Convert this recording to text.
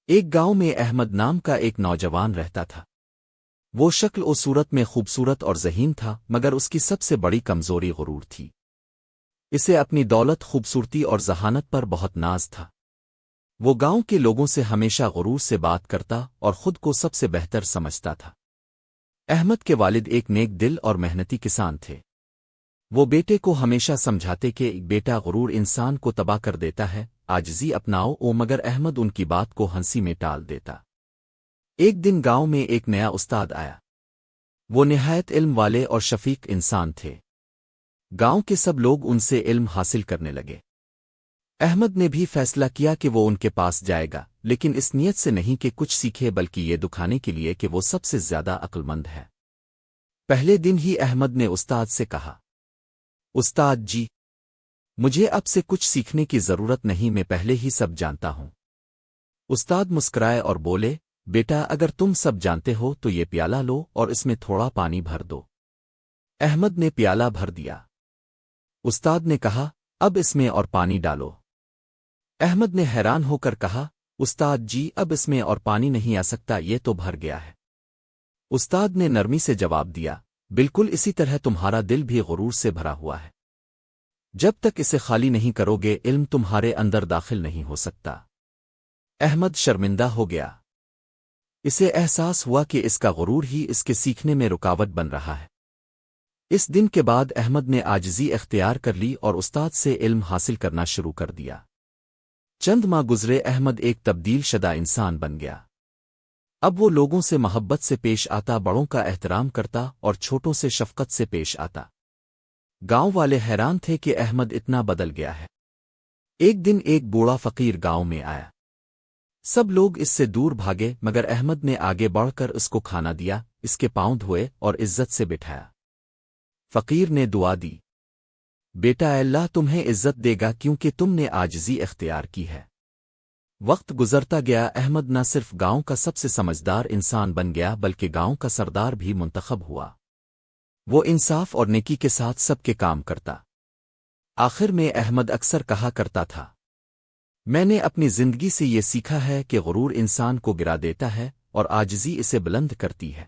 ایک گاؤں میں احمد نام کا ایک نوجوان رہتا تھا۔ وہ شکل و صورت میں خوبصورت اور ذہین تھا، مگر اس کی سب سے بڑی کمزوری غرور تھی۔ اسے اپنی دولت، خوبصورتی اور ذہانت پر بہت ناز تھا۔ وہ گاؤں کے لوگوں سے ہمیشہ غرور سے بات کرتا اور خود کو سب سے بہتر سمجھتا تھا۔ احمد کے والد ایک نیک دل اور محنتی کسان تھے۔ وہ بیٹے کو ہمیشہ سمجھاتے کہ بیٹا، غرور انسان کو تباہ کر دیتا ہے، عاجزی اپناؤ مگر احمد ان کی بات کو ہنسی میں ٹال دیتا۔ ایک دن گاؤں میں ایک نیا استاد آیا۔ وہ نہایت علم والے اور شفیق انسان تھے۔ گاؤں کے سب لوگ ان سے علم حاصل کرنے لگے۔ احمد نے بھی فیصلہ کیا کہ وہ ان کے پاس جائے گا، لیکن اس نیت سے نہیں کہ کچھ سیکھے، بلکہ یہ دکھانے کے لیے کہ وہ سب سے زیادہ عقل مند ہے۔ پہلے دن ہی احمد نے استاد سے کہا، استاد جی، مجھے اب سے کچھ سیکھنے کی ضرورت نہیں، میں پہلے ہی سب جانتا ہوں۔ استاد مسکرائے اور بولے، بیٹا، اگر تم سب جانتے ہو تو یہ پیالہ لو اور اس میں تھوڑا پانی بھر دو۔ احمد نے پیالہ بھر دیا۔ استاد نے کہا، اب اس میں اور پانی ڈالو۔ احمد نے حیران ہو کر کہا، استاد جی، اب اس میں اور پانی نہیں آ سکتا، یہ تو بھر گیا ہے۔ استاد نے نرمی سے جواب دیا، بالکل اسی طرح تمہارا دل بھی غرور سے بھرا ہوا ہے۔ جب تک اسے خالی نہیں کرو گے، علم تمہارے اندر داخل نہیں ہو سکتا۔ احمد شرمندہ ہو گیا۔ اسے احساس ہوا کہ اس کا غرور ہی اس کے سیکھنے میں رکاوٹ بن رہا ہے۔ اس دن کے بعد احمد نے عاجزی اختیار کر لی اور استاد سے علم حاصل کرنا شروع کر دیا۔ چند ماہ گزرے، احمد ایک تبدیل شدہ انسان بن گیا۔ اب وہ لوگوں سے محبت سے پیش آتا، بڑوں کا احترام کرتا اور چھوٹوں سے شفقت سے پیش آتا۔ گاؤں والے حیران تھے کہ احمد اتنا بدل گیا ہے۔ ایک دن ایک بوڑھا فقیر گاؤں میں آیا۔ سب لوگ اس سے دور بھاگے، مگر احمد نے آگے بڑھ کر اس کو کھانا دیا، اس کے پاؤں دھوئے اور عزت سے بٹھایا۔ فقیر نے دعا دی، بیٹا، اللہ تمہیں عزت دے گا کیونکہ تم نے عاجزی اختیار کی ہے۔ وقت گزرتا گیا، احمد نہ صرف گاؤں کا سب سے سمجھدار انسان بن گیا بلکہ گاؤں کا سردار بھی منتخب ہوا۔ وہ انصاف اور نیکی کے ساتھ سب کے کام کرتا۔ آخر میں احمد اکثر کہا کرتا تھا، میں نے اپنی زندگی سے یہ سیکھا ہے کہ غرور انسان کو گرا دیتا ہے اور عاجزی اسے بلند کرتی ہے۔